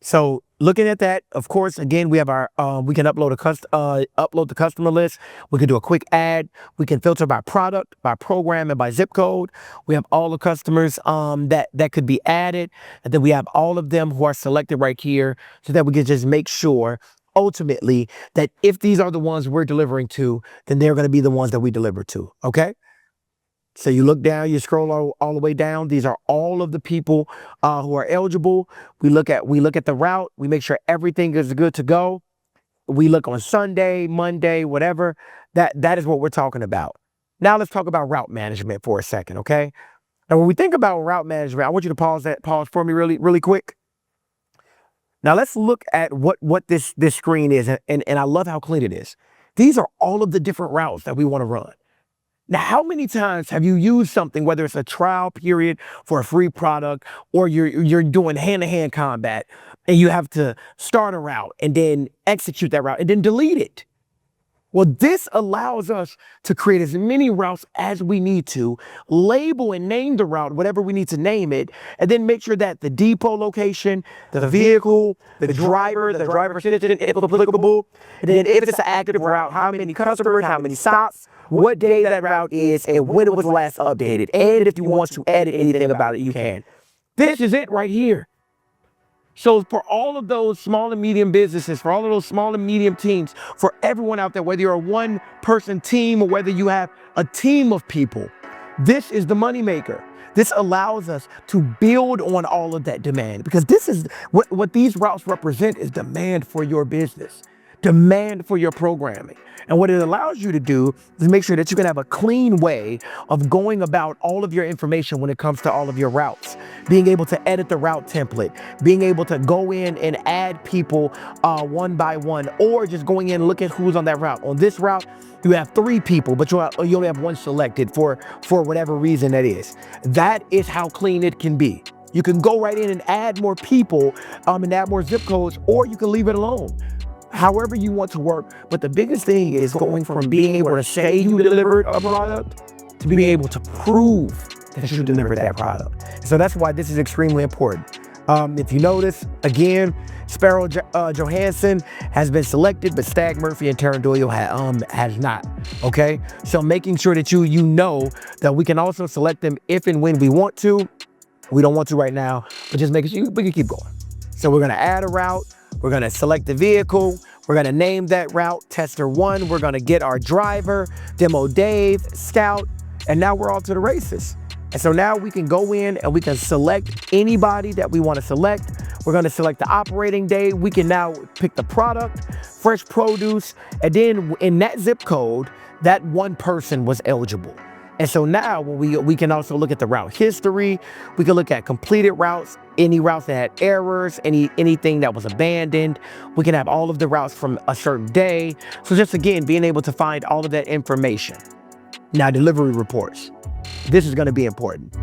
So looking at that, of course, again, we have our, we can upload upload the customer list. We can do a quick ad. We can filter by product, by program, and by zip code. We have all the customers that could be added. And then we have all of them who are selected right here so that we can just make sure ultimately that if these are the ones we're delivering to, then they're going to be the ones that we deliver to. Okay. So you look down, you scroll all the way down. These are all of the people who are eligible. We look at the route. We make sure everything is good to go. We look on Sunday, Monday, whatever. That is what we're talking about. Now let's talk about route management for a second, okay? And when we think about route management, I want you to pause for me really quick. Now let's look at what this screen is, and I love how clean it is. These are all of the different routes that we want to run. Now, how many times have you used something, whether it's a trial period for a free product or you're doing hand-to-hand combat and you have to start a route and then execute that route and then delete it? Well, this allows us to create as many routes as we need to, label and name the route, whatever we need to name it, and then make sure that the depot location, the vehicle, the driver citizen, if applicable, and then if it's an active route, how many customers, how many stops, what day that route is, and when it was last updated. And if you want to edit anything about it, you can. This is it right here. So for all of those small and medium businesses, for all of those small and medium teams, for everyone out there, whether you're a one-person team or whether you have a team of people, this is the moneymaker. This allows us to build on all of that demand, because this is what these routes represent, is demand for your business, demand for your programming. And what it allows you to do is make sure that you can have a clean way of going about all of your information when it comes to all of your routes. Being able to edit the route template, being able to go in and add people one by one, or just going in and look at who's on that route. On this route, you have 3 people, but you only have 1 selected for whatever reason that is. That is how clean it can be. You can go right in and add more people and add more zip codes, or you can leave it alone. However you want to work. But the biggest thing is going from being able to say you delivered a product to being able to prove that you delivered that product. So that's why this is extremely important. If you notice, again, Sparrow Johansson has been selected, but Stag Murphy and Taryn Doyle has not. Okay, so making sure that you know that we can also select them if and when we want to. We don't want to right now, but just making sure we can keep going. So we're gonna add a route. We're gonna select the vehicle. We're gonna name that route Tester 1. We're gonna get our driver, Demo Dave, Scout, and now we're off to the races. And so now we can go in and we can select anybody that we wanna select. We're gonna select the operating day. We can now pick the product, fresh produce, and then in that zip code, that one person was eligible. And so now we can also look at the route history. We can look at completed routes, any routes that had errors, anything that was abandoned. We can have all of the routes from a certain day. So just again, being able to find all of that information. Now, delivery reports. This is going to be important.